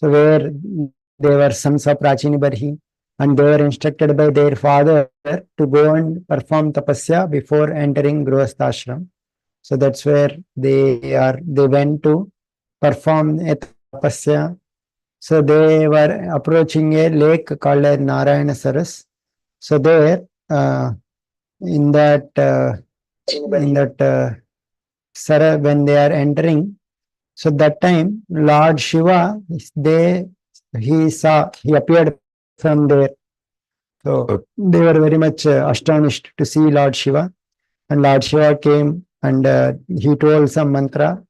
So where they were sons of Prachini Barhi, and they were instructed by their father to go and perform tapasya before entering Grihasthashram. So that's where they went to perform a tapasya. So they were approaching a lake called as Narayana Saras. So there, in that Sara, when they are entering, so that time Lord Shiva, he appeared from there. So they were very much astonished to see Lord Shiva, and Lord Shiva came and he told some mantra,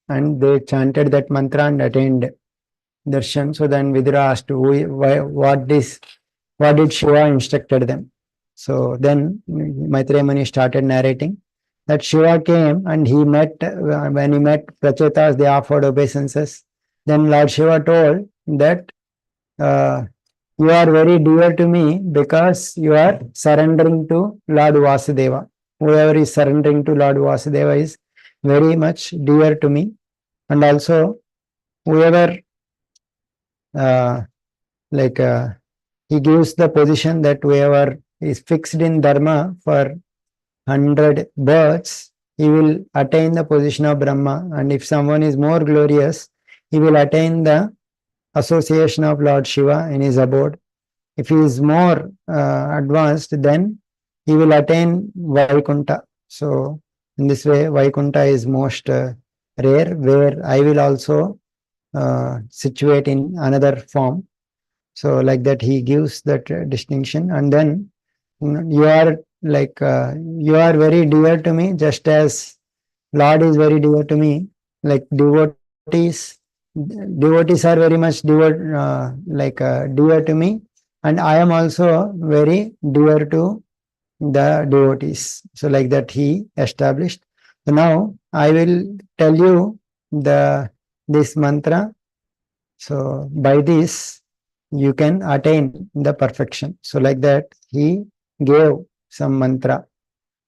and they chanted that mantra and attained darshan. So then Vidura asked, what did Shiva instructed them? So then Maitreya Muni started narrating that Shiva came and when he met Prachetas, they offered obeisances. Then Lord Shiva told that you are very dear to me because you are surrendering to Lord Vasudeva. Whoever is surrendering to Lord Vasudeva is very much dear to me. And also, whoever he gives the position that whoever is fixed in Dharma for 100 births, he will attain the position of Brahma. And if someone is more glorious, he will attain the association of Lord Shiva in his abode. If he is more advanced, then he will attain Vaikunta. So, in this way, Vaikunta is most rare, where I will also situate in another form. So, like that, he gives that distinction. And then you are very dear to me, just as Lord is very dear to me. Like devotees are very much dear to me, and I am also very dear to the devotees. So like that he established. So now I will tell you this mantra. So by this you can attain the perfection. So like that he gave some mantra.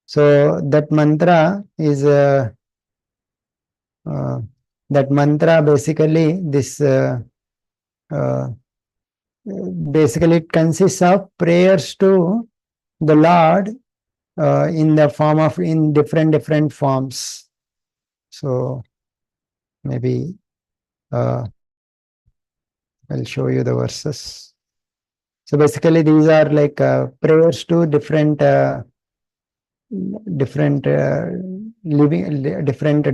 So that mantra is basically it consists of prayers to the Lord in different forms. So maybe I'll show you the verses. So basically these are like prayers to different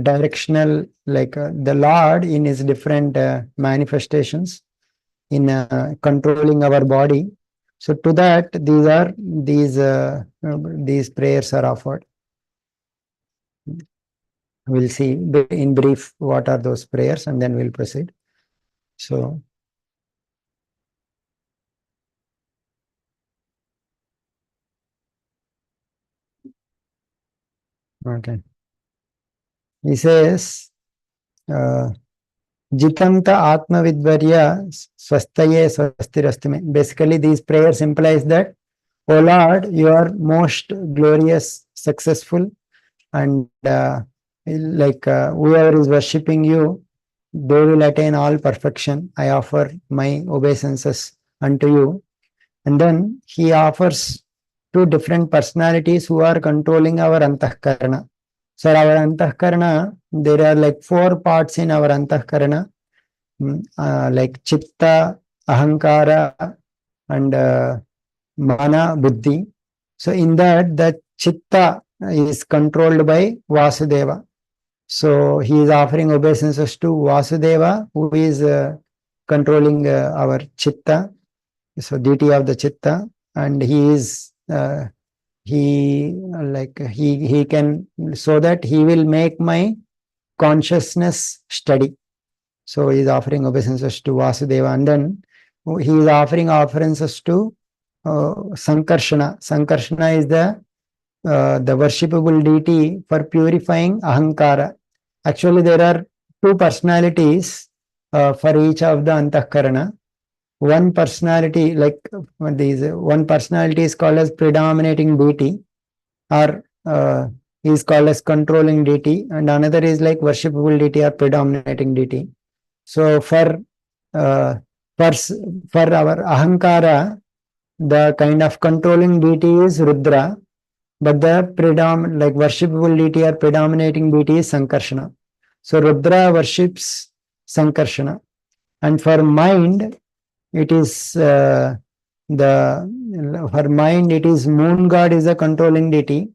directional, like the Lord in his different manifestations in controlling our body. So to that, these prayers are offered. We'll see in brief what are those prayers, and then we'll proceed. So okay, he says Jitanta Atma Vidvarya Swastaye Swastirastime. Basically, these prayers implies that, O Lord, you are most glorious, successful, and whoever is worshipping you, they will attain all perfection. I offer my obeisances unto you. And then he offers two different personalities who are controlling our antahkarana. So our antahkarana, there are like 4 parts in our antahkarana, like chitta, ahankara, and mana, buddhi. So in that, the chitta is controlled by Vasudeva. So he is offering obeisances to Vasudeva, who is controlling our chitta, so deity of the chitta, and he is he can, so that he will make my consciousness steady. So he is offering obeisances to Vasudeva, and then he is offering offerances to Sankarshana. Sankarshana is the worshipable deity for purifying ahankara. Actually, there are 2 personalities for each of the antahkarana. One personality, one personality is called as predominating deity, or is called as controlling deity, and another is like worshipable deity or predominating deity. So for uh, for, for our Ahankara, the kind of controlling deity is Rudra, but the like worshipable deity or predominating deity is Sankarshana. So Rudra worships Sankarshana. And for mind, it is for mind, it is moon god is the controlling deity,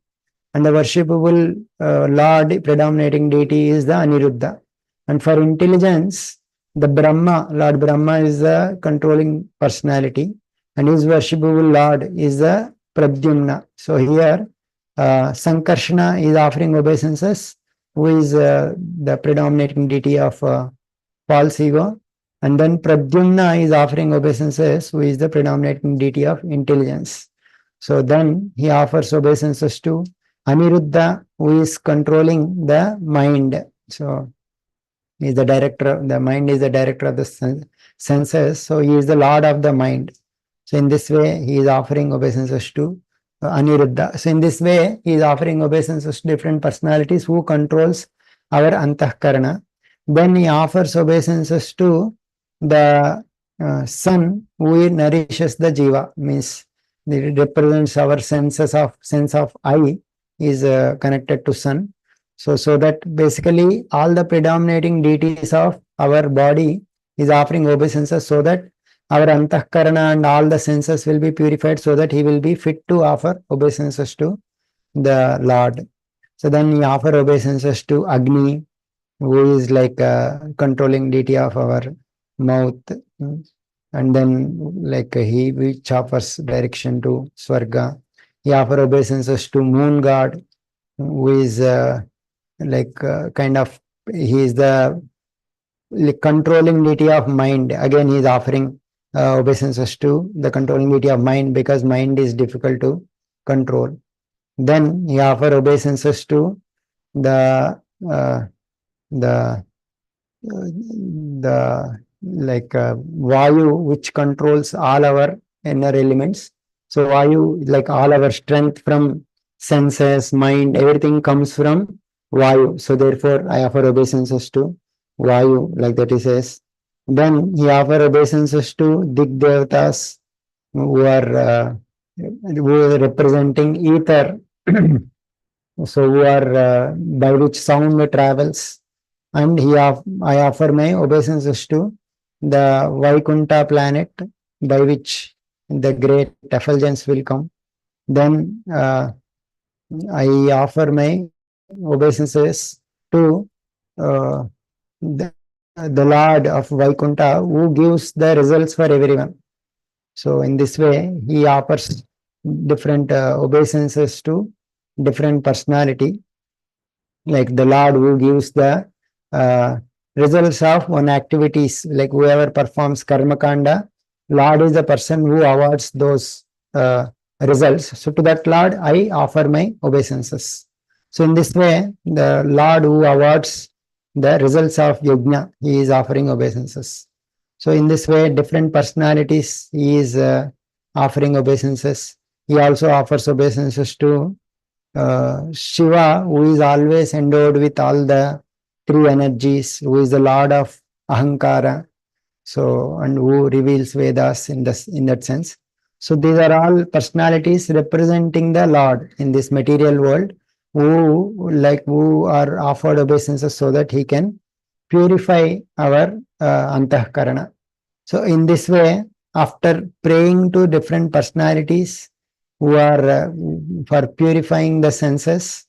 and the worshipable lord, predominating deity is the Aniruddha. And for intelligence, the Brahma, Lord Brahma is the controlling personality, and his worshipable lord is the Pradyumna. So here, Sankarshana is offering obeisances, who is the predominating deity of false ego, and then Pradyumna is offering obeisances, who is the predominating deity of intelligence. So then he offers obeisances to Aniruddha, who is controlling the mind. So he is the director, the mind is the director of the senses. So he is the lord of the mind. So in this way, he is offering obeisances to Aniruddha. So in this way, he is offering obeisances to different personalities who controls our Antahkarana. Then he offers obeisances to the sun, who nourishes the jiva, means it represents our sense of I is connected to sun. So that basically all the predominating deities of our body is offering obeisances, so that our antahkarana and all the senses will be purified, so that he will be fit to offer obeisances to the Lord. So then he offer obeisances to Agni, who is like a controlling deity of our mouth, and then like he which offers direction to Swarga. He offer obeisances to moon god, who is kind of, he is the controlling deity of mind. Again, he is offering obeisances to the controlling deity of mind, because mind is difficult to control. Then he offer obeisances to the uh, the Vayu, which controls all our inner elements. So Vayu, like all our strength from senses, mind, everything comes from Vayu. So therefore, I offer obeisances to Vayu, like that he says. Then he offer obeisances to Dig Devatas, who are representing ether. So who are by which sound travels. And I offer my obeisances to the Vaikunta planet, by which the great effulgence will come. Then I offer my obeisances to uh, the Lord of Vaikunta, who gives the results for everyone. So in this way, he offers different obeisances to different personality, like the Lord who gives the uh, results of one activities, like whoever performs karma kanda, Lord is the person who awards those results. So to that Lord, I offer my obeisances. So in this way, the Lord who awards the results of yajna, he is offering obeisances. So in this way, different personalities, he is offering obeisances. He also offers obeisances to Shiva, who is always endowed with all the three energies, who is the Lord of Ahankara, so and who reveals Vedas in that sense. So these are all personalities representing the Lord in this material world, who are offered obeisances so that he can purify our antahkarana. So in this way, after praying to different personalities who are for purifying the senses,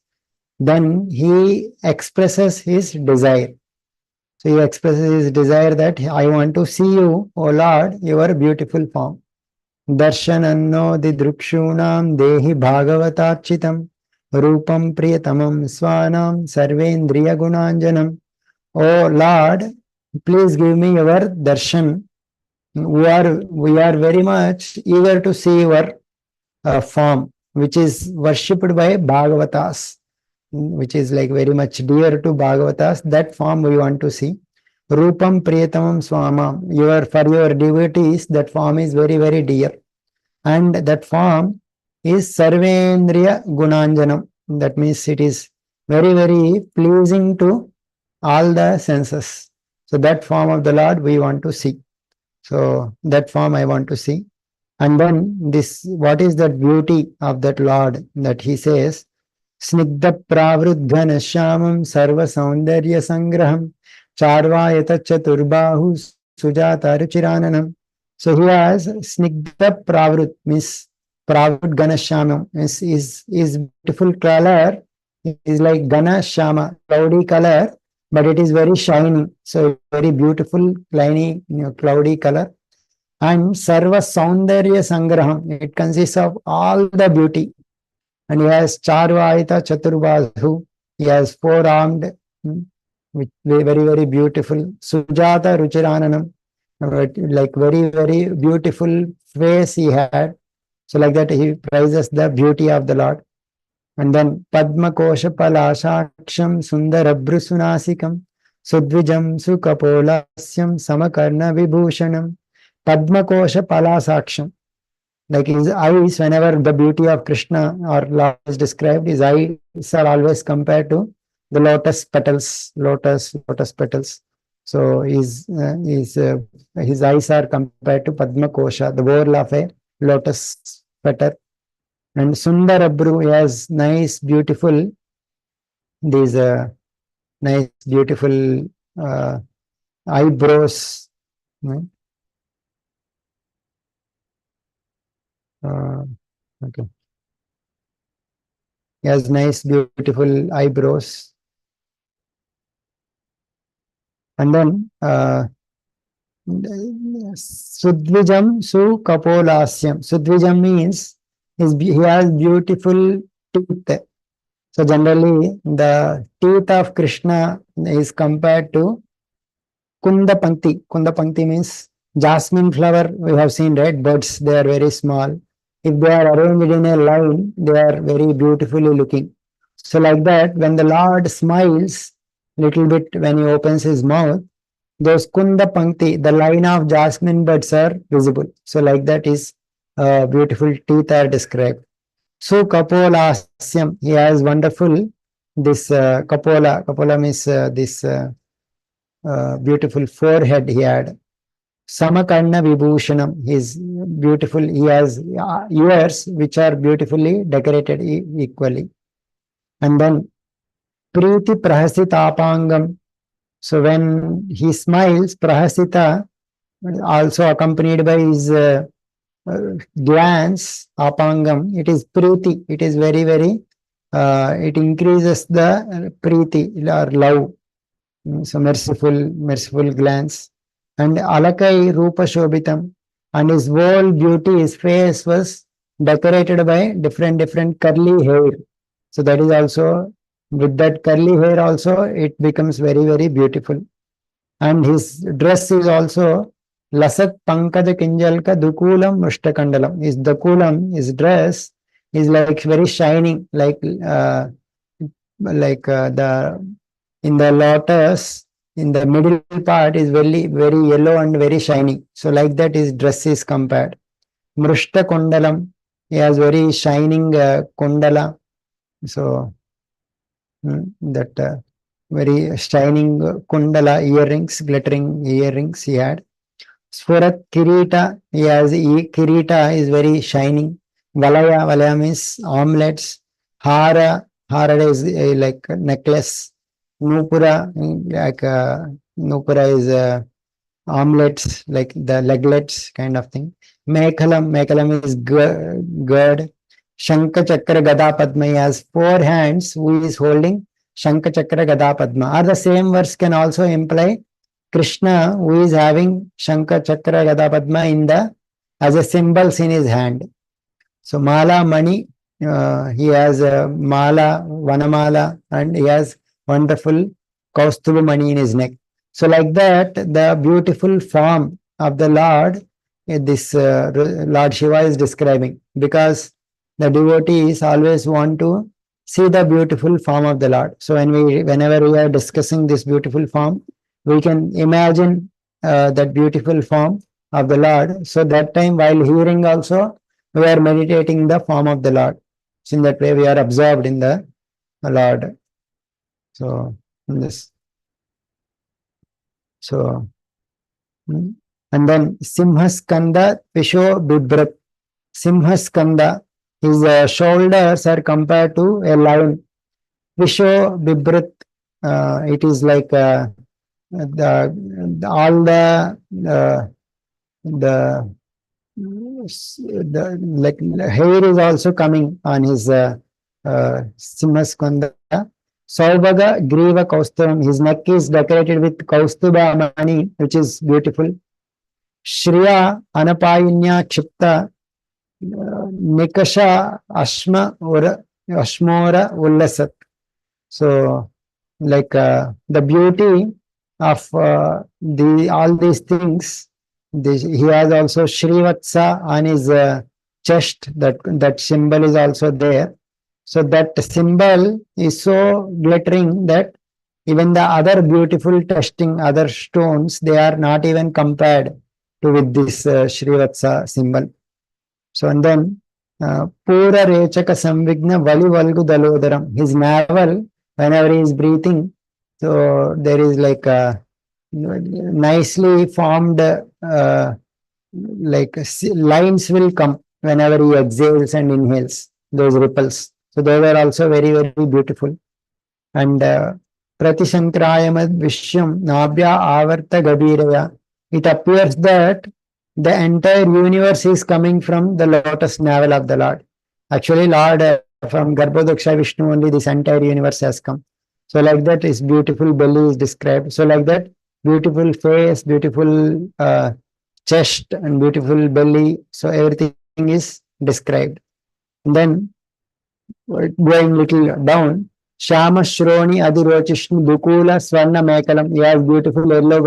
then he expresses his desire. So he expresses his desire that I want to see you, O Lord, your beautiful form. Darshananno didrukshunam dehi bhagavatarchitam rupam priyatamam swanam sarvendriya gunanjanam. O Lord, please give me your darshan. We are very much eager to see your form, which is worshipped by Bhagavatas, which is like very much dear to Bhagavatas. That form we want to see. Rupam Priyatamam Swama. For your devotees, that form is very, very dear. And that form is Sarvendriya Gunanjanam. That means it is very, very pleasing to all the senses. So that form of the Lord we want to see. So that form I want to see. And then this, what is the beauty of that Lord that he says, Snigdha pravruddhana shyamam sarva saundarya sangraham charvayata chaturbahu sujata ruchirananam. So he has Snigdha pravrut means pravut gana shyamam is beautiful color is like gana shyama, cloudy color, but it is very shiny. So very beautiful, shiny, cloudy color. And Sarva Saundarya Sangraham, it consists of all the beauty. And he has Charvaita Chaturbahu, he has four-armed, which very, very beautiful. Sujata Ruchirananam, like very, very beautiful face he had. So like that he praises the beauty of the Lord. And then Padma Kosha Palashaksham Sundarabhrusunasikam Sudvijam Sukapolasyam Samakarna Vibhushanam Padma Kosha Palasaksham. Like his eyes, whenever the beauty of Krishna or Lord is described, his eyes are always compared to the lotus petals, lotus petals. So his eyes are compared to Padma Kosha, the whorl of a lotus petal. And Sundarabhru has nice, beautiful, these nice, beautiful eyebrows. Right? Uh, okay. He has nice, beautiful eyebrows. And then Sudvijam Su Kapolasyam. Sudvijam means he has beautiful teeth. So generally, the teeth of Krishna is compared to Kunda Pankti. Kunda Pankti means jasmine flower. We have seen, right? Buds, they are very small. If they are arranged in a line, they are very beautifully looking. So like that, when the Lord smiles little bit when he opens his mouth, those Kunda Pankti, the line of jasmine buds are visible. So like that is beautiful teeth are described. So Kapolasyam, he has wonderful this Kapola. Kapola means this beautiful forehead he had. Samakarna Vibhushanam, he is beautiful. He has ears which are beautifully decorated equally. And then Priti Prahasitapangam. So when he smiles, Prahasita, also accompanied by his glance, apangam, it is priti. It is very, very, it increases the priti or love. So merciful glance. And alakai rupa shobhitam. And his whole beauty, his face was decorated by different curly hair. So that is also, with that curly hair also, it becomes very, very beautiful. And his dress is also lasat pankaj kinjalka dukulam mushtakandalam. His dukulam, his dress is like very shining, the in the lotus in the middle part is very very yellow and very shiny. So like that his dress is compared. Mrushta kundalam, he has very shining kundala. So that very shining kundala earrings, glittering earrings he had. Sfurat Kirita, he has Kirita is very shining. Valaya means armlets. Hara is like a necklace. Nupura, Nupura is armlets, like the leglets kind of thing. Mekalam is gird. Shanka Chakra Gada Padma, he has four hands who is holding Shanka Chakra Gada Padma. Or the same verse can also imply Krishna who is having Shankha Chakra Gada Padma as a symbols in his hand. So Mala Mani, he has a Mala, Vanamala, and he has wonderful Kaustuva Mani in his neck. So like that, the beautiful form of the Lord, this Lord Shiva is describing, because the devotees always want to see the beautiful form of the Lord. So whenever we are discussing this beautiful form, we can imagine that beautiful form of the Lord. So that time while hearing also, we are meditating the form of the Lord. So in that way we are absorbed in the Lord. So in this. So And then Simhaskanda Pisho Bibrat. Simhaskanda, his shoulders are compared to a lion. Visho Bibrat, it is like all the like hair is also coming on his Simhaskanda. Saubhaga Griva Kaustavam, his neck is decorated with Kaustuba mani, which is beautiful. Shriya Anapayinya Kshipta Nikasha Ashmora Ullasat. So, like the beauty of all these things, he has also Shrivatsa on his chest. That symbol is also there. So that symbol is so glittering that even the other beautiful testing, other stones, they are not even compared to with this Shrivatsa symbol. So and then Pura Rechaka Samvigna Vali Valgu Dalodaram. His navel, whenever he is breathing, so there is like a nicely formed like lines will come whenever he exhales and inhales, those ripples. So those are also very, very beautiful. And Pratishankrayamad Vishyam Nabhya Avarta Gabiraya. It appears that the entire universe is coming from the lotus navel of the Lord. Actually, Lord, from Garbhodaksha Vishnu only this entire universe has come. So like that, his beautiful belly is described. So like that, beautiful face, beautiful chest and beautiful belly. So everything is described. And then going little down, Shama Shroni Adirochishnu Dukula Swarna Mekalam. He has beautiful yellow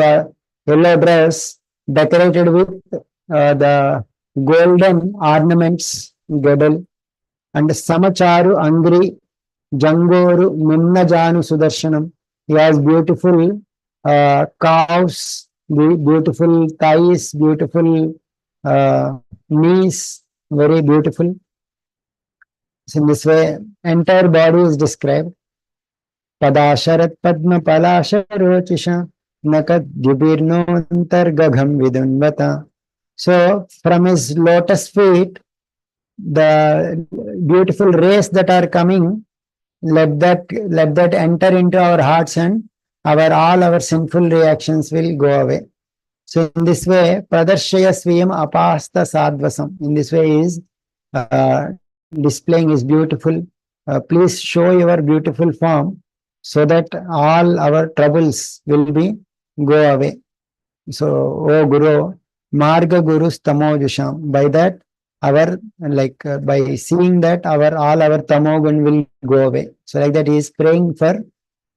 dress decorated with the golden ornaments, Gadal, and Samacharu Angri Jangoru Munnajanu Sudarshanam. He has beautiful calves, beautiful thighs, beautiful knees, very beautiful. So in this way, entire body is described. Padasharat Padma Palasharocisha Nakat Dubirnontar Vidunvata. So from his lotus feet, the beautiful rays that are coming, let that enter into our hearts and all our sinful reactions will go away. So in this way, Pradarshaya Swiyam Apasta Sadvasam. In this way is displaying is beautiful. Please show your beautiful form so that all our troubles will be go away. So, O Guru, Marga Guru Stamojusham. By that, our by seeing that all our tamogun will go away. So like that, he is praying for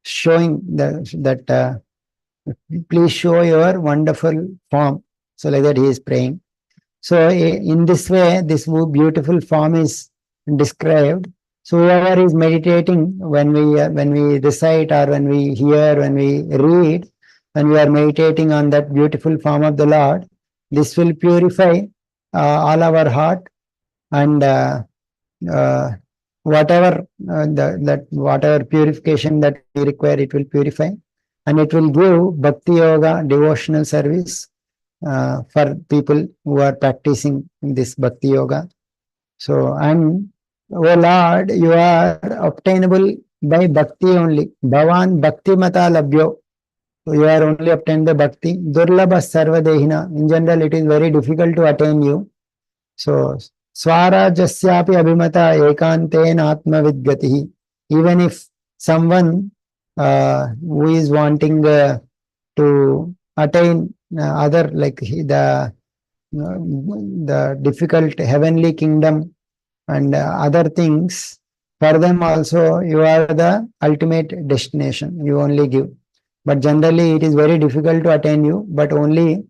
showing that please show your wonderful form. So like that, he is praying. So in this way, this beautiful form is described. So whoever is meditating, when we recite or when we hear, when we read, when we are meditating on that beautiful form of the Lord, this will purify all our heart, and whatever whatever purification that we require, it will purify, and it will give bhakti yoga, devotional service for people who are practicing this bhakti yoga. So, and O Lord, you are obtainable by bhakti only. Bhavan bhakti mata labhyo. So you are only obtained by bhakti. Durlabha sarvadehina. In general, it is very difficult to attain you. So, Swarajasyapi abhimata ekantena atma vidgatihi. Even if someone who is wanting to attain other like the difficult heavenly kingdom and other things, for them also you are the ultimate destination. You only give. But generally it is very difficult to attain you, but only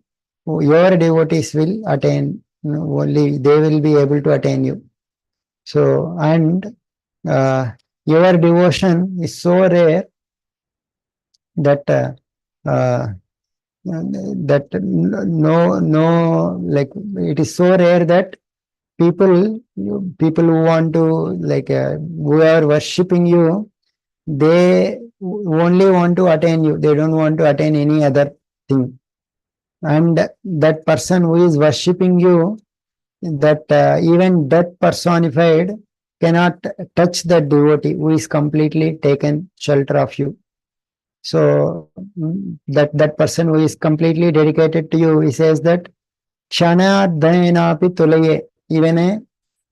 your devotees will attain, only they will be able to attain you. So, and your devotion is so rare that that no like it is so rare that people who want to who are worshipping you, they only want to attain you. They don't want to attain any other thing. and that person who is worshipping you, that even death personified cannot touch the devotee who is completely taken shelter of you. So that person who is completely dedicated to you, he says that kshanadhayenapi tulaye, even a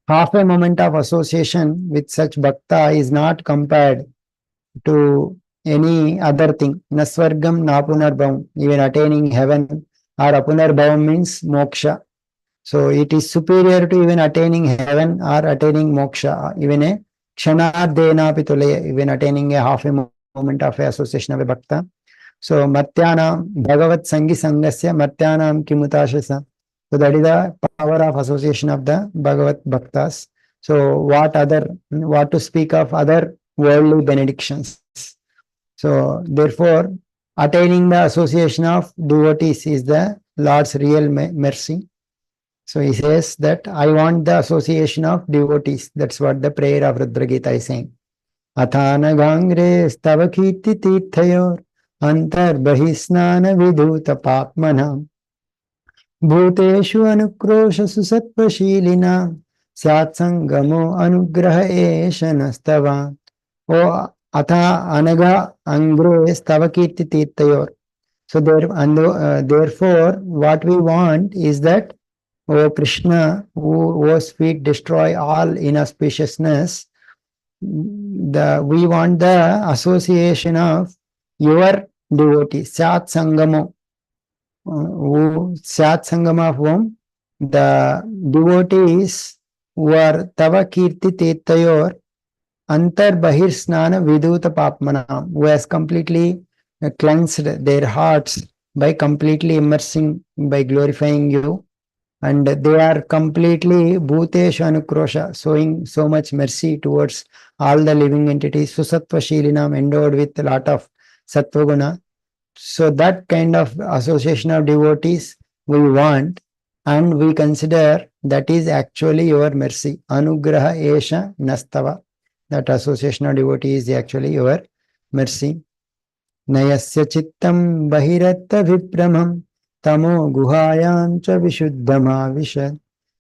half a moment of association with such bhakta is not compared to any other thing. Nasvargam napunarbhavam, even attaining heaven or apunarbhavam means moksha. So it is superior to even attaining heaven or attaining moksha, even a kshanadena pitulaya, even attaining a half a moment of association of a bhakta. So Martyanam Bhagavat Sangi Sangasya Martyanam Kimutashasa. So that is the power of association of the Bhagavat Bhaktas. So what to speak of other worldly benedictions. So therefore, attaining the association of devotees is the Lord's real mercy. So he says that I want the association of devotees. That's what the prayer of Rudra Gita is saying. Athana gangre stavakiti tithayor antar bahisnana vidhuta papmanam bhuteshu anukroša susatvashilina syat sangamo anugraha eshanastava. O atha anaga angre stavakiti tithayor. So therefore, what we want is that, O Krishna, whose feet destroy all inauspiciousness, we want the association of your devotee, Sat Sangamo. Sat Sangama of whom? The devotees who are Tava Kirti Tetayor, Antar Bahir Snana Viduta Papmanam, who has completely cleansed their hearts by completely immersing, by glorifying you. And they are completely bhuteshu anukrosha, showing so much mercy towards all the living entities, susatva shilinam, endowed with a lot of sattva guna. So that kind of association of devotees we want, and we consider that is actually your mercy. Anugraha esha nastava. That association of devotees is actually your mercy. Nayasya chittam bahiratta vipramam तमो गुहायां च विशुद्धमाविशत्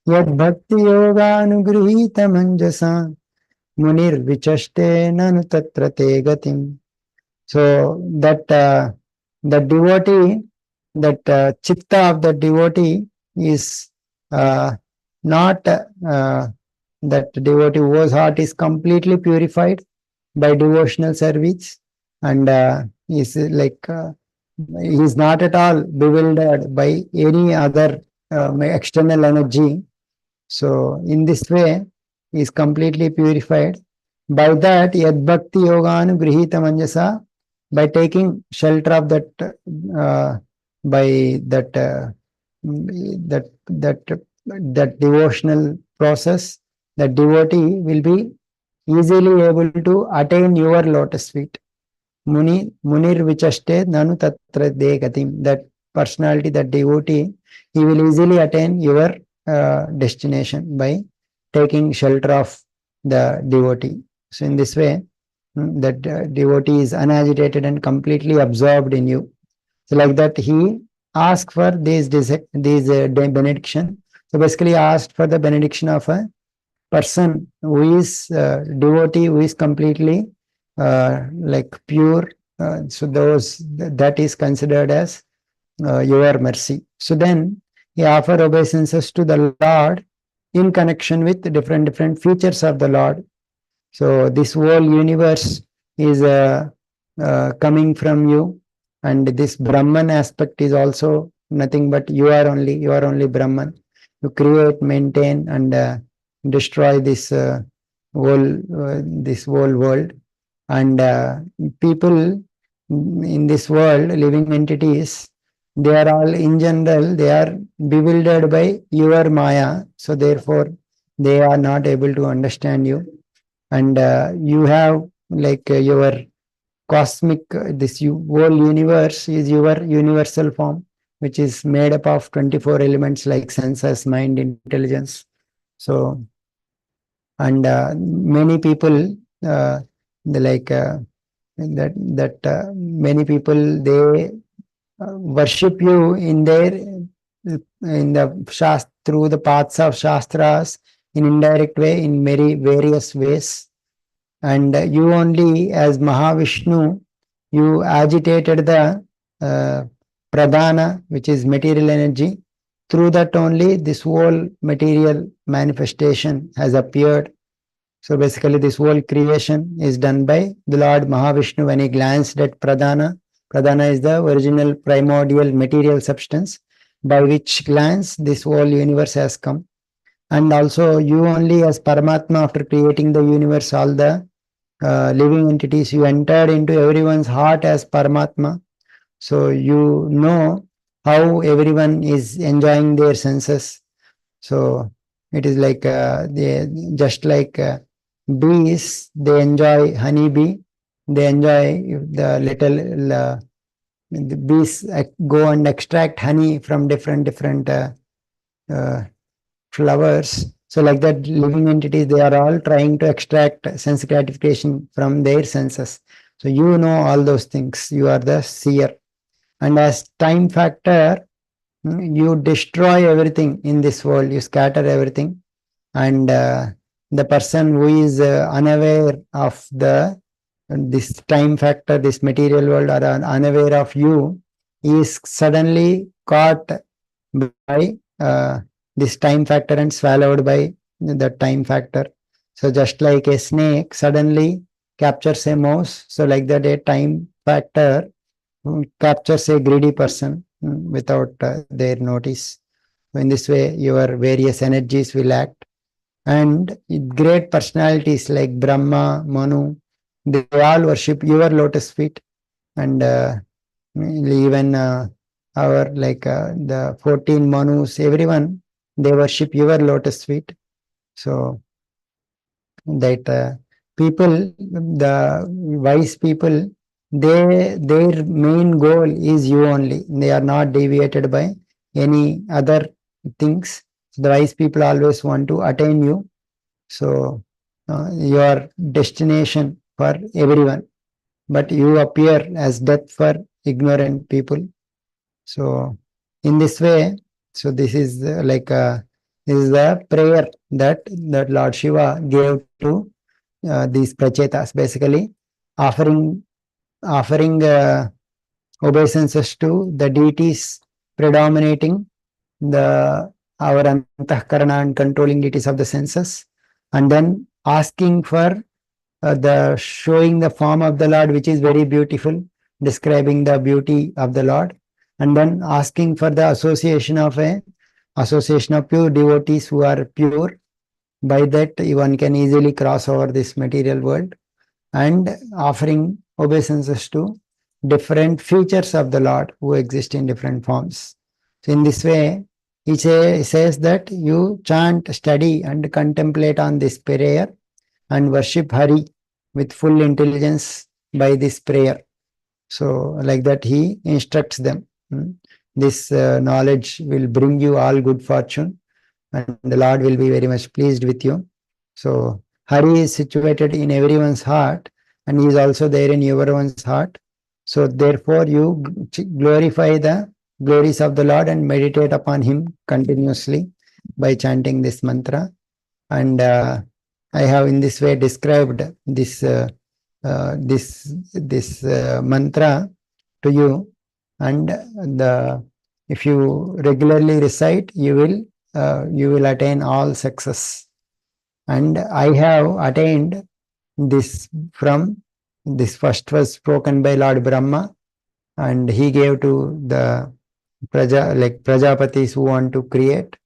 यद्भक्ति योगानुगृहीत मंजसा मुनिर्विचष्टे ननु तत्र ते गतिम्. So that the devotee, that chitta of the devotee is not that devotee whose heart is completely purified by devotional service, and is like he is not at all bewildered by any other external energy. So in this way, he is completely purified. By that, yad bhakti yoganu grihita manjasa, by taking shelter of that, by that devotional process, the devotee will be easily able to attain your lotus feet. Munir vichaste nanu tatra degatim. That personality, that devotee, he will easily attain your destination by taking shelter of the devotee. So in this way, that devotee is unagitated and completely absorbed in you. So like that, he asked for these benediction. So basically, asked for the benediction of a person who is devotee, who is completely like pure. So that is considered as your mercy. So then he offered obeisances to the Lord in connection with different features of the Lord. So this whole universe is coming from you, and this Brahman aspect is also nothing but you are only Brahman. You create, maintain, and destroy this whole world. And people in this world, living entities, they are all in general, they are bewildered by your Maya. So therefore, they are not able to understand you. And you have like your cosmic, this whole universe is your universal form, which is made up of 24 elements like senses, mind, intelligence. So, and many people, many people, they worship you in their in the through the paths of Shastras in indirect way in very various ways. And you only as Mahavishnu, you agitated the uh, Pradhana, which is material energy. Through that only this whole material manifestation has appeared. So basically this whole creation is done by the Lord Mahavishnu when he glanced at Pradhana. Pradhana is the original primordial material substance by which glance this whole universe has come. And also you only as Paramatma, after creating the universe, all the living entities, you entered into everyone's heart as Paramatma. So you know how everyone is enjoying their senses. So it is like they just like bees, they enjoy honeybee, they enjoy the little the bees go and extract honey from different uh, flowers. So like that, living entities, they are all trying to extract sense gratification from their senses. So you know all those things. You are the seer. And as time factor, you destroy everything in this world. You scatter everything. And the person who is unaware of the this time factor, this material world, or unaware of you, is suddenly caught by this time factor and swallowed by the time factor. So just like a snake suddenly captures a mouse, so like that a time factor captures a greedy person without their notice. So in this way, your various energies will act. And great personalities like Brahma, Manu, they all worship your lotus feet. And even our like the 14 Manus, everyone, they worship your lotus feet. So that people, the wise people, their main goal is you only. They are not deviated by any other things. The wise people always want to attain you. So your destination for everyone, but you appear as death for ignorant people. So in this way, so this is this is the prayer that Lord Shiva gave to these prachetas, basically offering obeisances to the deities predominating the our antahkarana and controlling deities of the senses, and then asking for the showing the form of the Lord, which is very beautiful, describing the beauty of the Lord, and then asking for the association of pure devotees who are pure. By that, one can easily cross over this material world, and offering obeisances to different features of the Lord who exist in different forms. So, in this way, says that you chant, study, and contemplate on this prayer and worship Hari with full intelligence by this prayer. So, like that, he instructs them. This knowledge will bring you all good fortune, and the Lord will be very much pleased with you. So, Hari is situated in everyone's heart, and he is also there in everyone's heart. So, therefore, you glorify the glories of the Lord and meditate upon him continuously by chanting this mantra. And I have in this way described this mantra to you, and the if you regularly recite, you will attain all success. And I have attained this from this first was spoken by Lord Brahma, and he gave to the Prajapatis who want to create.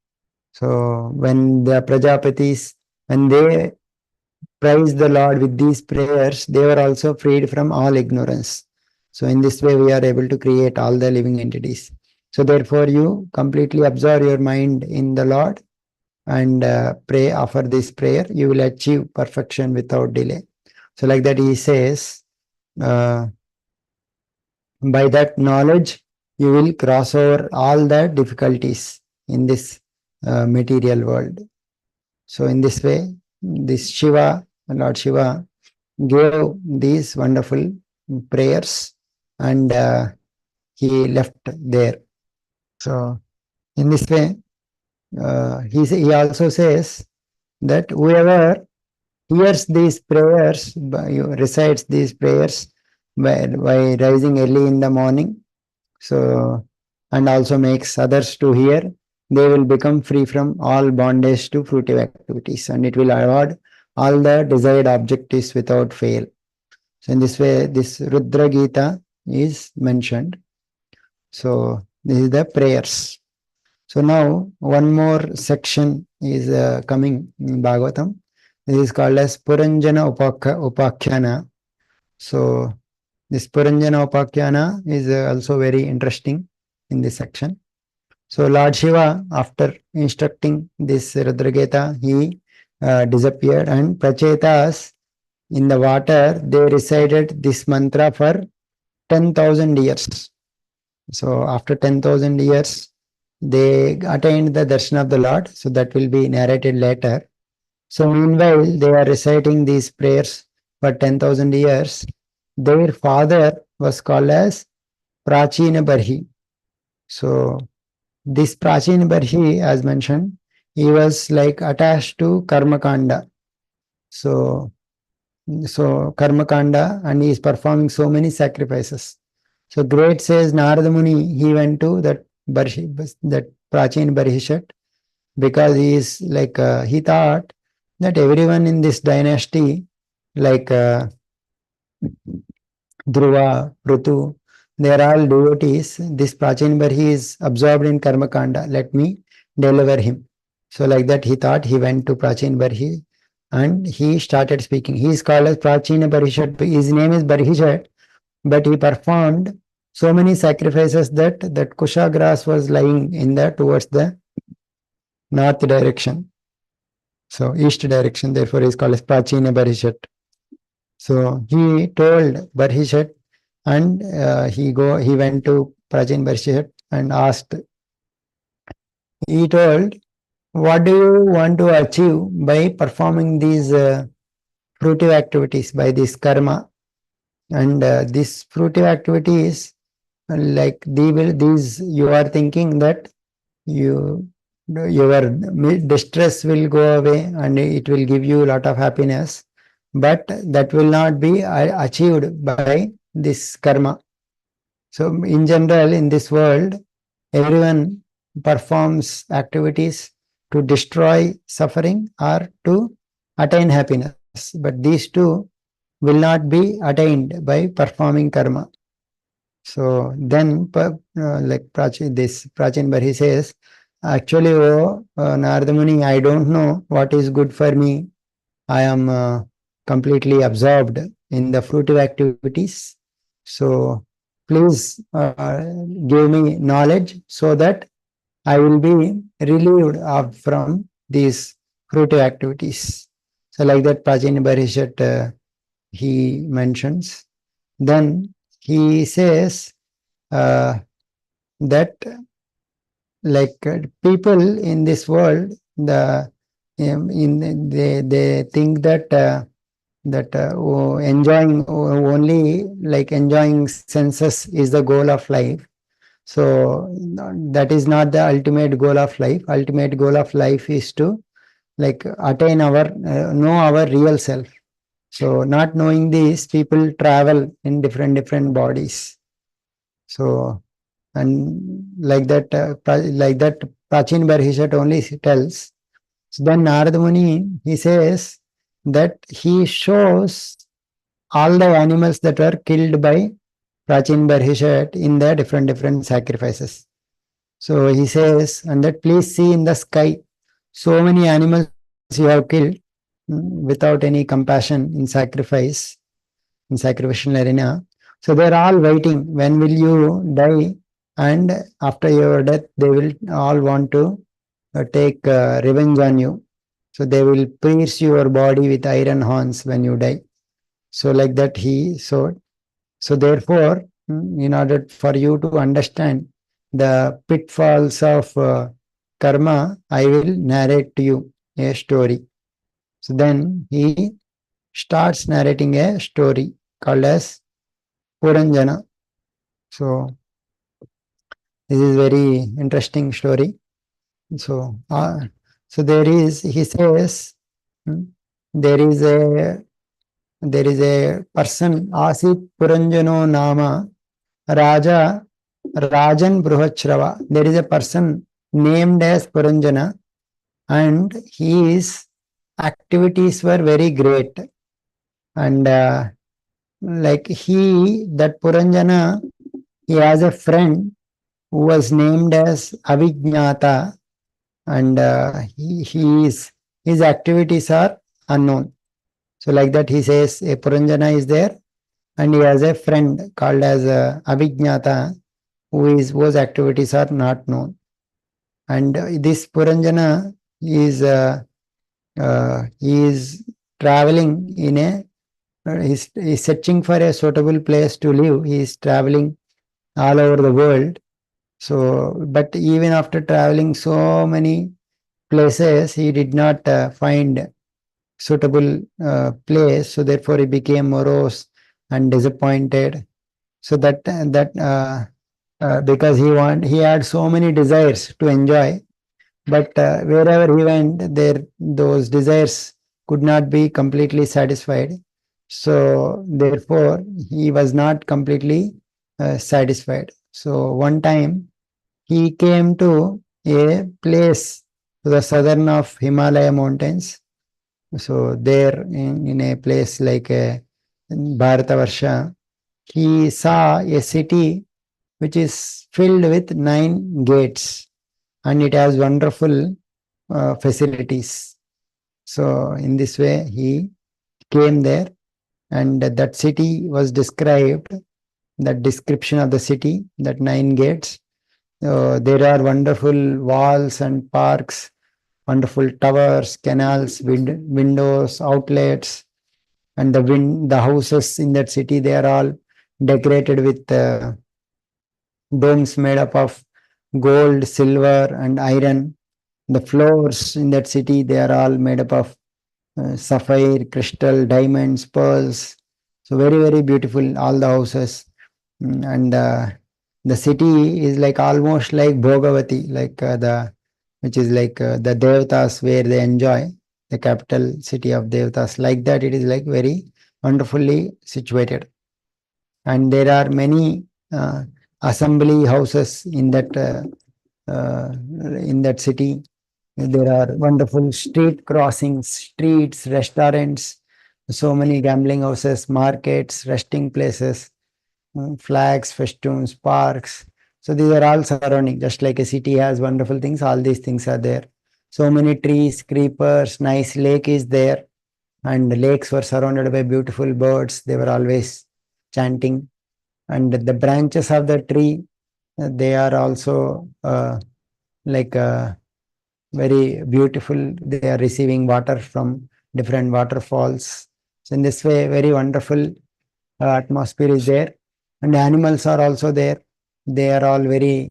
So when the Prajapatis, when they praise the Lord with these prayers, they were also freed from all ignorance. So in this way, we are able to create all the living entities. So therefore, you completely absorb your mind in the Lord and pray, offer this prayer, you will achieve perfection without delay. So like that, he says, by that knowledge, you will cross over all the difficulties in this material world. So in this way, this Shiva, Lord Shiva, gave these wonderful prayers, and he left there. So in this way, he also says that whoever hears these prayers, recites these prayers by rising early in the morning, so and also makes others to hear, they will become free from all bondage to fruitive activities, and it will avoid all the desired objectives without fail. So in this way, this Rudra Gita is mentioned. So this is the prayers. So now one more section is coming in Bhagavatam. This is called as Puranjana Upakhyana. So this Puranjana Upakhyana is also very interesting in this section. So Lord Shiva, after instructing this Rudrageta, he disappeared, and Prachetas in the water, they recited this mantra for 10,000 years. So after 10,000 years, they attained the darshan of the Lord. So that will be narrated later. So meanwhile, they are reciting these prayers for 10,000 years. Their father was called as Prachina Barhi. So this Prachina Barhi, as mentioned, he was like attached to Karmakanda. So Karmakanda, and he is performing so many sacrifices. So great says Narada Muni, he went to that that Prachin Barhishat, because he is like he thought that everyone in this dynasty, like Dhruva, Prutu, they are all devotees. This Prachin Barhi is absorbed in Karmakanda. Let me deliver him. So like that he thought, he went to Prachin Barhi and he started speaking. He is called as Prachina Barishat. His name is Barishat, but he performed so many sacrifices that Kusha grass was lying in the towards the north direction. So east direction, therefore he is called as Prachina Barishat. So he told Barishat, and he went to Prachin Barishat and asked, he told, what do you want to achieve by performing these fruitive activities, by this karma? And these fruitive activities, like these you are thinking that your distress will go away and it will give you a lot of happiness, but that will not be achieved by this karma. So in general, in this world, everyone performs activities to destroy suffering or to attain happiness, but these two will not be attained by performing karma. So then, like this Prachin Barhi says, actually, oh Narada Muni, I don't know what is good for me. I am completely absorbed in the fruitive activities. So please give me knowledge so that I will be relieved from these fruitive activities. So like that, Prachin Barishat he mentions. Then he says that like people in this world, they think that enjoying only like enjoying senses is the goal of life. So that is not the ultimate goal of life. Ultimate goal of life is to like attain our know our real self. So not knowing this, people travel in different bodies. So and like that, Prachin Barhishat only tells. So then Narada Muni, he says that he shows all the animals that were killed by Prachin Barhishat in the different sacrifices. So he says, and that please see in the sky, so many animals you have killed without any compassion in sacrificial arena. So they're all waiting. When will you die? And after your death, they will all want to take revenge on you. So they will pierce your body with iron horns when you die. So like that so therefore, in order for you to understand the pitfalls of karma, I will narrate to you a story. So then he starts narrating a story called as Puranjana. So This is very interesting story. So, he says, hmm, there is a person, Asit Puranjano Nama Raja Rajan Bruhachrava. There is a person named as Puranjana, and his activities were very great. And that Puranjana, he has a friend who was named as Avijnata, and his activities are unknown. So, like that, he says a Puranjana is there, and he has a friend called as Avijnata, whose activities are not known. And this Puranjana is traveling in he's searching for a suitable place to live. He is traveling all over the world. So, but even after traveling so many places, he did not find suitable place. So therefore, he became morose and disappointed. So because he had so many desires to enjoy, but wherever he went, those desires could not be completely satisfied. So therefore, he was not completely satisfied. So one time he came to a place to the southern of Himalaya mountains. So there, in a place like Bharatavarsha, he saw a city which is filled with 9 gates, and it has wonderful facilities. So in this way, he came there, and that city was described. That description of the city, that 9 gates. There are wonderful walls and parks, wonderful towers, canals, windows, outlets, and the houses in that city, they are all decorated with domes made up of gold, silver, and iron. The floors in that city, they are all made up of sapphire, crystal, diamonds, pearls. So very, very beautiful, all the houses. And the city is like almost like Bhogavati, which is like the Devatas where they enjoy, the capital city of Devatas. Like that, it is like very wonderfully situated. And there are many assembly houses in that city. There are wonderful street crossings, streets, restaurants, so many gambling houses, markets, resting places, flags, festoons, parks. So these are all surrounding, just like a city has wonderful things, all these things are there. So many trees, creepers, nice lake is there, and the lakes were surrounded by beautiful birds. They were always chanting, and the branches of the tree, they are also like very beautiful. They are receiving water from different waterfalls. So in this way, very wonderful atmosphere is there, and animals are also there. They are all very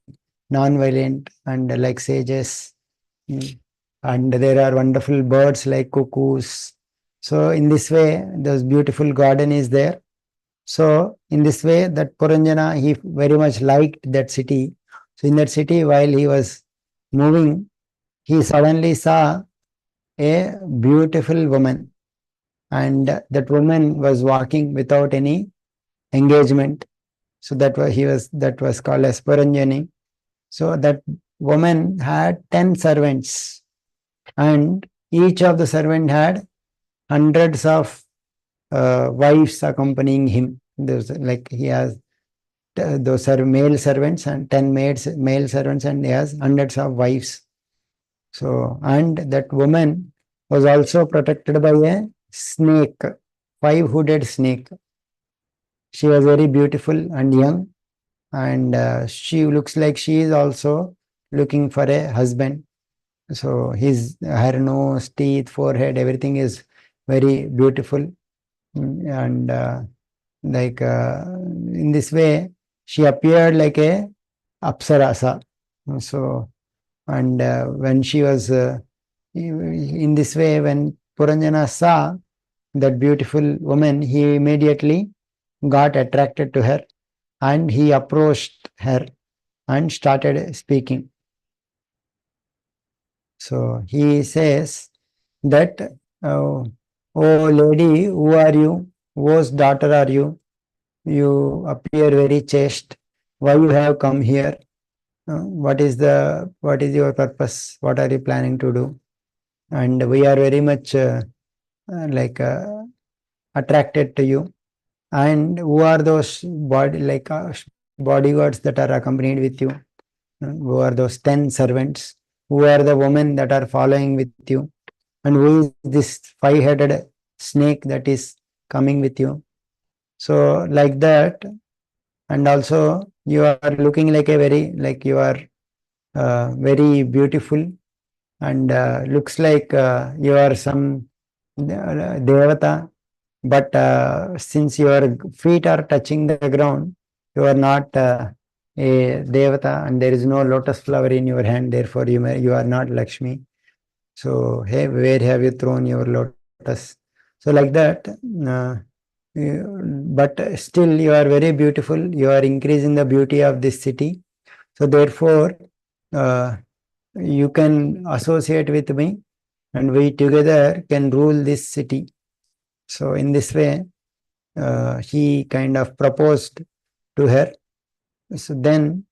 non-violent and like sages. Mm. And there are wonderful birds like cuckoos. So in this way, this beautiful garden is there. So in this way, that Puranjana, he very much liked that city. So in that city, while he was moving, he suddenly saw a beautiful woman, and that woman was walking without any engagement. So that was called as Puranjani. So that woman had 10 servants, and each of the servant had hundreds of wives accompanying him. There's like he has those are male servants and 10 male servants, and he has hundreds of wives. So, and that woman was also protected by a snake, five-hooded snake. She was very beautiful and young, and she looks like she is also looking for a husband. So her nose, teeth, forehead, everything is very beautiful. And in this way, she appeared like a apsarasa. So, and when she was in this way, when Puranjana saw that beautiful woman, he immediately got attracted to her, and he approached her, and started speaking. So he says that, oh lady, who are you? Whose daughter are you? You appear very chaste. Why you have come here? What is your purpose? What are you planning to do? And we are very much like attracted to you. And who are those bodyguards that are accompanied with you? Who are those 10 servants? Who are the women that are following with you? And who is this five-headed snake that is coming with you? So like that, and also you are looking like a very, like you are very beautiful, and looks like you are some devata, but since your feet are touching the ground, you are not a devata, and there is no lotus flower in your hand, therefore you are not Lakshmi. So hey, where have you thrown your lotus? So like that, but still you are very beautiful, you are increasing the beauty of this city, so therefore uh, you can associate with me, and we together can rule this city. So in this way, he kind of proposed to her. So then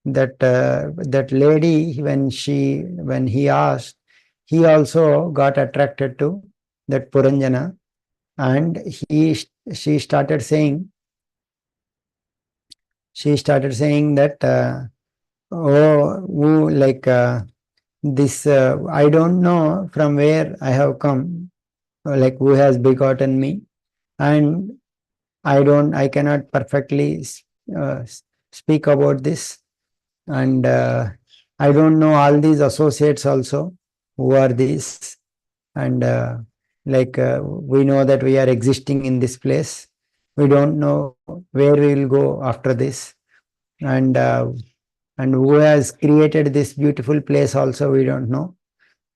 that lady, when he asked, he also got attracted to that Puranjana, and she started saying, that oh, like this I don't know from where I have come, like who has begotten me, and I cannot perfectly uh, speak about this, and I don't know all these associates also. Who are these? And we know that we are existing in this place. We don't know where we will go after this, and who has created this beautiful place also we don't know.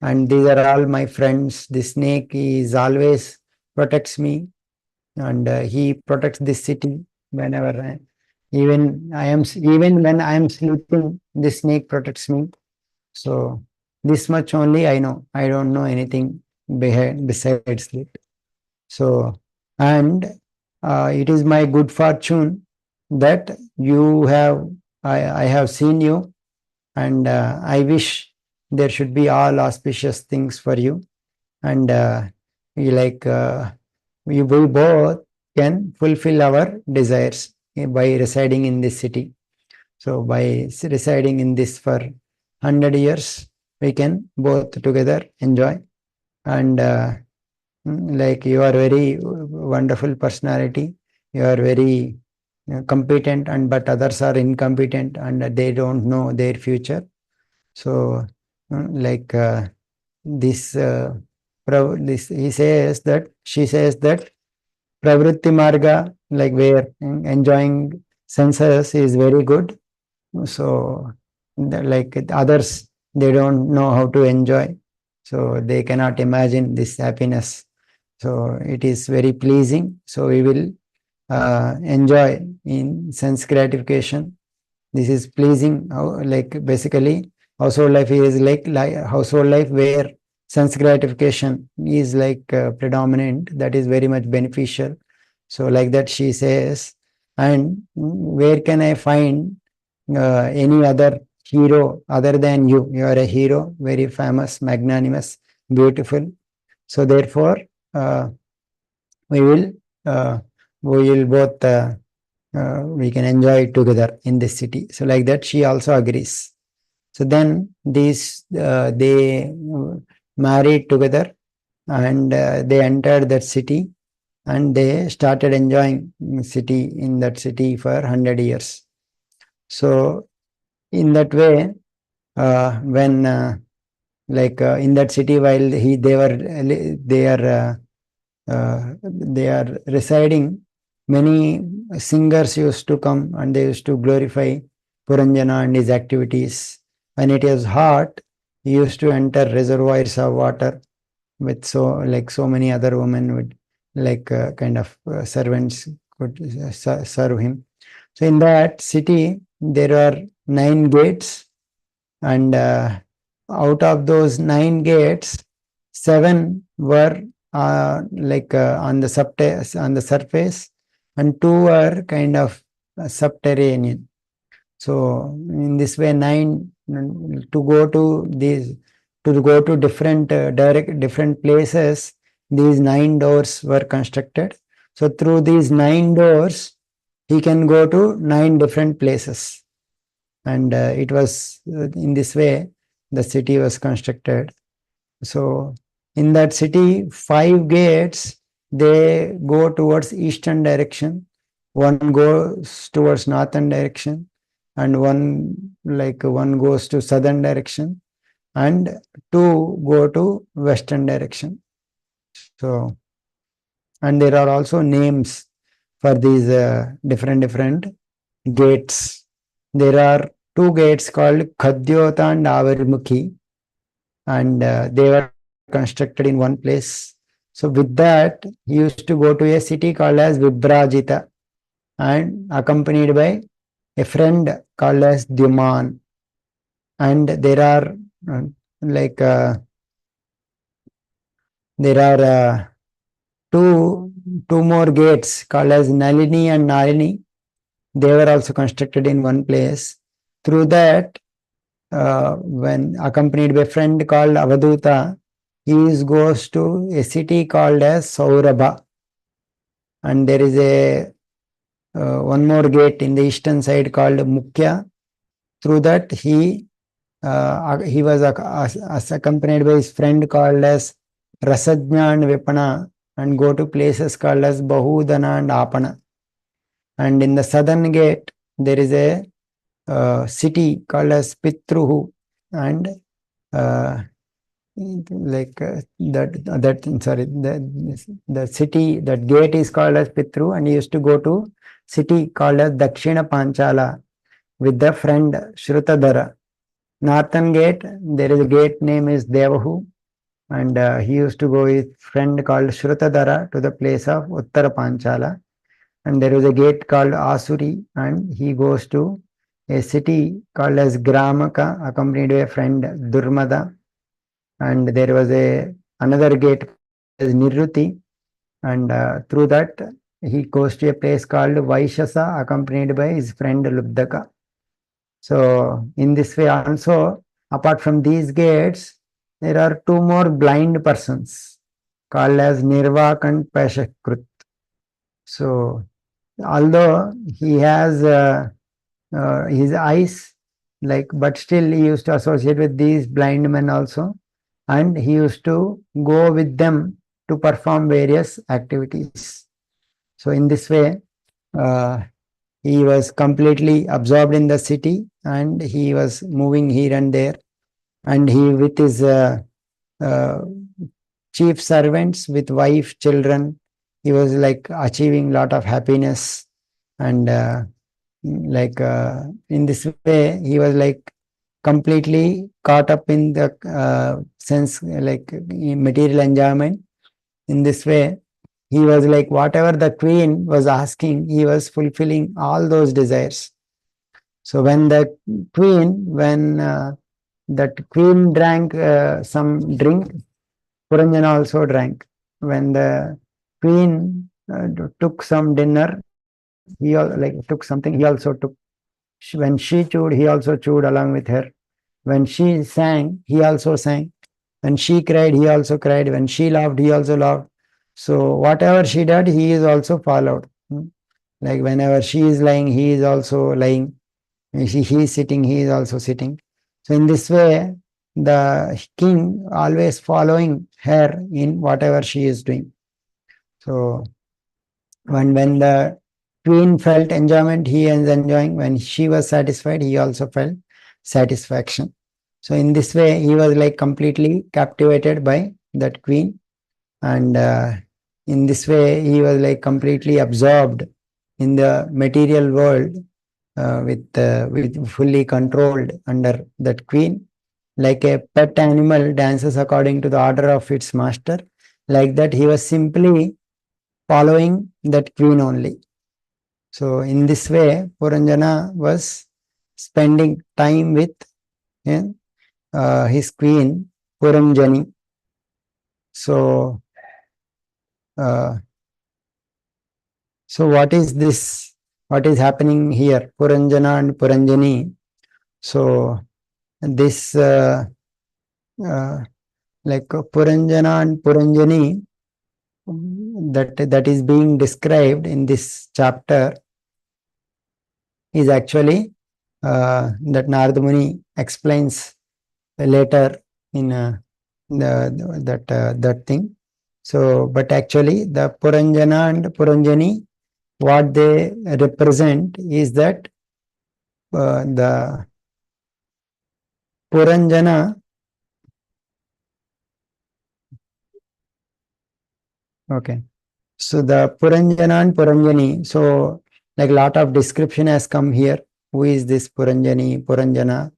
And these are all my friends. The snake is always protects me, and he protects this city whenever even when I am sleeping, the snake protects me. So this much only I know. I don't know anything besides it. So, and it is my good fortune that you have I have seen you, and I wish there should be all auspicious things for you, and we like we both can fulfill our desires by residing in this city. So by residing in this for 100 years, we can both together enjoy. And like you are very wonderful personality, you are very competent, and but others are incompetent and they don't know their future. So like this, this he says that she says that pravritti marga, like where enjoying senses is very good. So like others, they don't know how to enjoy, so they cannot imagine this happiness. So it is very pleasing, so we will enjoy in sense gratification. This is pleasing. Like basically household life is like household life where sense gratification is like predominant, that is very much beneficial. So like that she says, and where can I find any other hero other than you? You are a hero, very famous, magnanimous, beautiful. So therefore uh, we will uh, both we can enjoy it together in this city. So like that she also agrees. So then these they married together, and they entered that city, and they started enjoying city in that city for 100 years. So in that way, when in that city, while they are they are residing, many singers used to come and they used to glorify Puranjana and his activities. When it is hot, he used to enter reservoirs of water with so many other women would kind of servants could serve him. So in that city, there are 9 gates, and out of those 9 gates, 7 were on the surface, and 2 were kind of subterranean. So in this way, 9 to go to these to go to different places. These 9 doors were constructed. So through these 9 doors, he can go to 9 different places, and it was in this way the city was constructed. So in that city, 5 gates, they go towards eastern direction, one goes towards northern direction, and one goes to southern direction, and 2 go to western direction. So, and there are also names for these different gates. There are 2 gates called Khadyota and Avarimukhi, and they were constructed in one place. So with that, he used to go to a city called as Vibrajita, and accompanied by a friend called as Dyuman. And there are uh, like there are two more gates called as Nalini and Nalini. They were also constructed in one place. Through that, when accompanied by a friend called Avaduta, he goes to a city called as Saurabha, and there is a one more gate in the eastern side called Mukhya. Through that, he was accompanied by his friend called as Rasajna and Vipana, and go to places called as Bahudana and Apana. And in the southern gate, there is a city called as Pitruhu, and uh, the city, that gate is called as Pitru, and he used to go to city called as Dakshina Panchala with the friend Shrutadara. Northern gate, there is a gate name is Devahu, and he used to go with friend called Shrutadara to the place of Uttara Panchala. And there is a gate called Asuri, and he goes to a city called as Gramaka, accompanied by a friend Durmada. And there was another gate as Nirruti, and through that he goes to a place called Vaishasa, accompanied by his friend Lubdaka. So in this way also, apart from these gates, there are 2 more blind persons called as Nirvak and Pashakrut. So although he has his eyes, but still he used to associate with these blind men also, and he used to go with them to perform various activities. So in this way, he was completely absorbed in the city, and he was moving here and there, and he with his uh, chief servants, with wife, children, he was achieving lot of happiness, and in this way he was completely caught up in the sense, in material enjoyment. In this way, he was whatever the queen was asking, he was fulfilling all those desires. So when that queen drank some drink, Puranjana also drank. When the queen took some dinner, took something, he also took. When she chewed, he also chewed along with her. When she sang, he also sang. When she cried, he also cried. When she laughed, he also laughed. So whatever she did, he is also followed. Like whenever she is lying, he is also lying. He is sitting, he is also sitting. So in this way, the king always following her in whatever she is doing. So when the queen felt enjoyment, he is enjoying. When she was satisfied, he also felt satisfaction. So in this way, he was completely captivated by that queen, and in this way, he was completely absorbed in the material world, with fully controlled under that queen. Like a pet animal dances according to the order of its master, like that he was simply following that queen only. So in this way, Puranjana was spending time with eh, his queen Puranjani. So, uh, so what is this? What is happening here? Puranjana and Puranjani. So this uh, Puranjana and Puranjani that is being described in this chapter is actually that Narada Muni explains later in that thing. So, but actually, the Puranjana and Puranjani, what they represent is that the Puranjana, okay. So the Puranjana and Puranjani, so like lot of description has come here. Who is this Puranjani, Puranjana?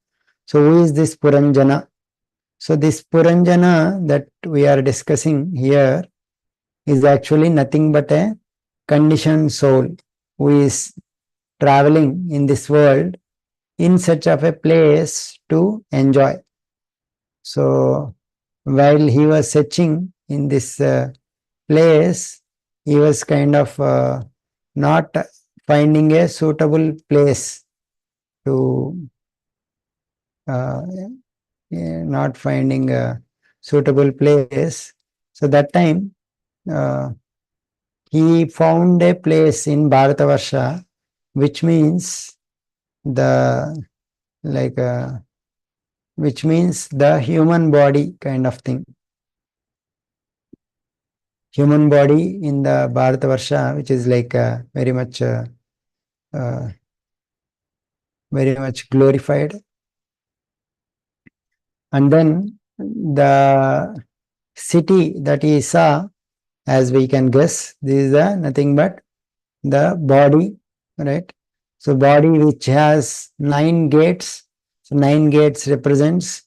So who is this Puranjana? So this Puranjana that we are discussing here is actually nothing but a conditioned soul who is traveling in this world in search of a place to enjoy. So while he was searching in this place, he was kind of not finding a suitable place to uh, not finding a suitable place. So that time he found a place in Bharatavarsha, which means the like which means the human body kind of thing. Human body in the Bharatavarsha, which is like uh, very much glorified. And then the city that he saw, as we can guess, this is nothing but the body, right? So body which has 9 gates. So 9 gates represents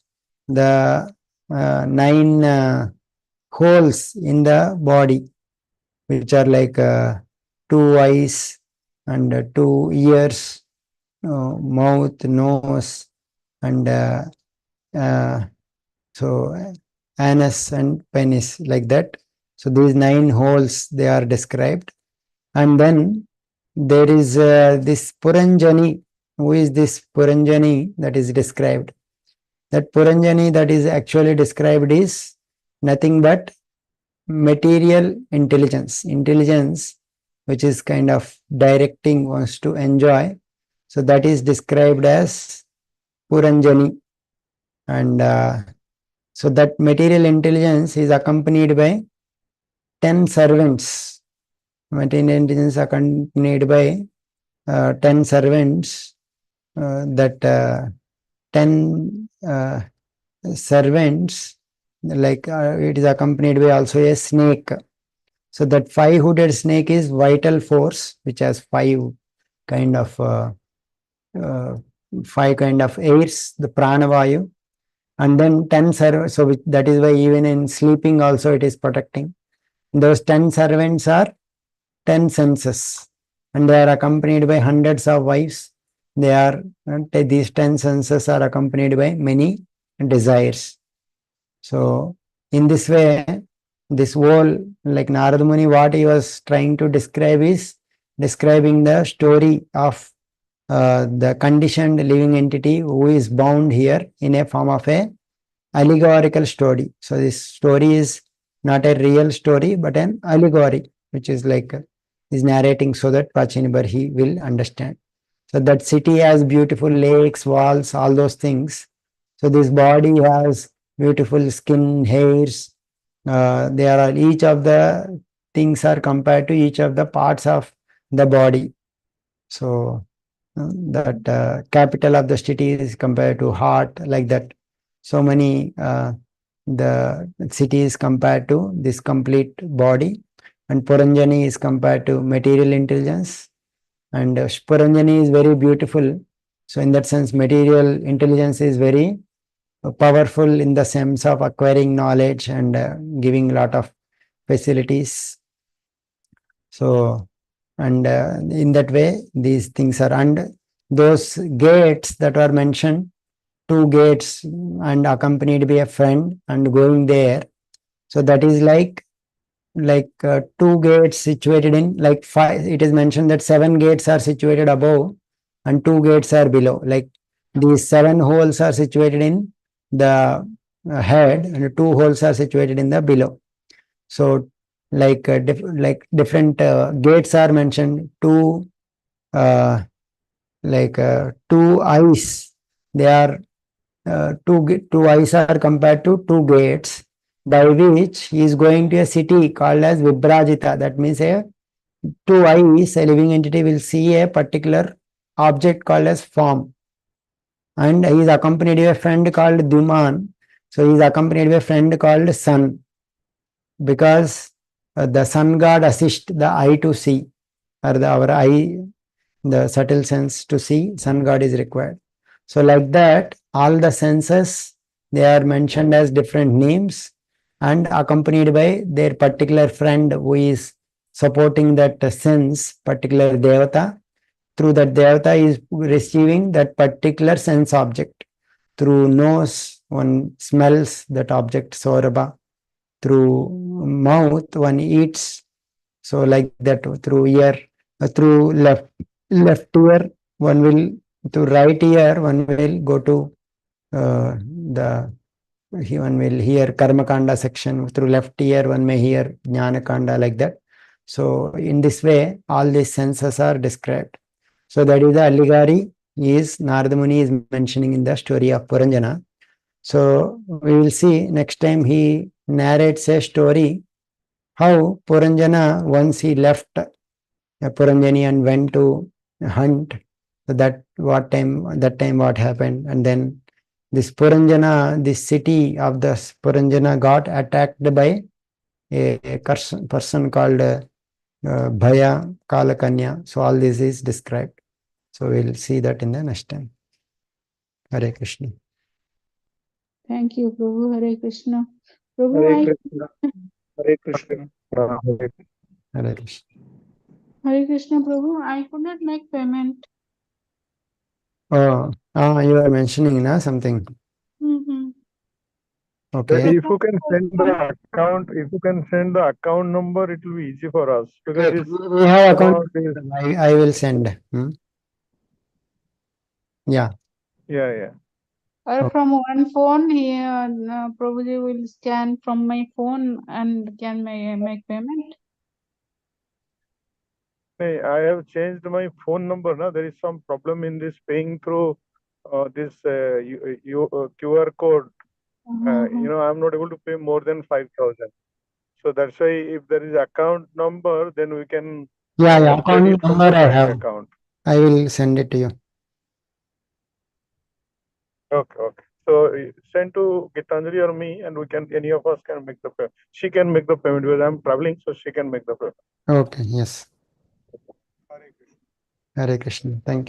the 9 holes in the body, which are like 2 eyes and 2 ears, mouth, nose, and uh, so anus and penis, like that. So these 9 holes they are described. And then there is this Puranjani. Who is this Puranjani that is described? That Puranjani that is actually described is nothing but material intelligence. Intelligence which is kind of directing, wants to enjoy. So that is described as Puranjani. And so that material intelligence is accompanied by 10 servants. Material intelligence accompanied by 10 servants, that 10 servants, like it is accompanied by also a snake. So that 5-hooded snake is vital force, which has 5 kind of uh, 5 kind of airs, the pranavayu, and then 10 servants. So that is why even in sleeping also it is protecting. Those 10 servants are 10 senses, and they are accompanied by hundreds of wives. They are these 10 senses are accompanied by many desires. So in this way, this whole, like Narada Muni, what he was trying to describe is describing the story of the conditioned living entity who is bound here in a form of a allegorical story. So this story is not a real story, but an allegory, which is like is narrating so that Prachinibarhi will understand. So that city has beautiful lakes, walls, all those things. So this body has beautiful skin, hairs. There are each of the things are compared to each of the parts of the body. So that capital of the city is compared to heart, like that. So many the city is compared to this complete body, and Puranjani is compared to material intelligence, and Puranjani is very beautiful. So in that sense, material intelligence is very powerful in the sense of acquiring knowledge and giving a lot of facilities. So And in that way, these things are, and those gates that were mentioned, 2 gates and accompanied by a friend and going there. So that is like 2 gates situated in like 5. It is mentioned that 7 gates are situated above and 2 gates are below. Like these 7 holes are situated in the head and 2 holes are situated in the below. So different gates are mentioned. Uh, 2 eyes. They are two eyes are compared to 2 gates by which he is going to a city called as Vibrajita. That means 2 eyes, a living entity will see a particular object called as form. And he is accompanied by a friend called Duman. So he is accompanied by a friend called Sun, because the sun god assists the eye to see, or our eye, the subtle sense to see, sun god is required. So like that, all the senses, they are mentioned as different names and accompanied by their particular friend who is supporting that sense, particular devata. Through that devata is receiving that particular sense object. Through nose, one smells that object, soraba. Through mouth, one eats. So like that, through ear, through left ear, one will, to right ear, one will go to the, one will hear Karma Kanda section. Through left ear, one may hear Jnana Kanda, like that. So in this way, all these senses are described. So that is the allegory is Narada Muni is mentioning in the story of Puranjana. So we will see next time he narrates a story how Puranjana, once he left Puranjani and went to hunt. So that time what happened, and then this Puranjana, this city of the Puranjana got attacked by a person called Bhaya Kalakanya. So all this is described. So we'll see that in the next time. Hare Krishna. Thank you, Prabhu. Hare Krishna. Prabhu, Hare Krishna. Hare Krishna. Hare Krishna. Hare Krishna, Prabhu. I could not make payment. Oh, you are mentioning na something. Mm-hmm. Okay. If you can send the account, if you can send the account number, it will be easy for us because this We have account. amount is. I will send. Yeah. Yeah. Or from one phone, here, Prabhuji will scan from my phone and can make payment. Hey, I have changed my phone number. Now there is some problem in this paying through this QR code. I'm not able to pay more than 5,000. So that's why if there is account number, then we can Yeah. pay Account it from number the I bank have. account. I will send it to you. Okay. So send to Gitanjali or me, and any of us can make the payment. She can make the payment because I'm traveling, so she can make the payment. Okay. Yes. Hare Krishna. Hare Krishna. Thank you.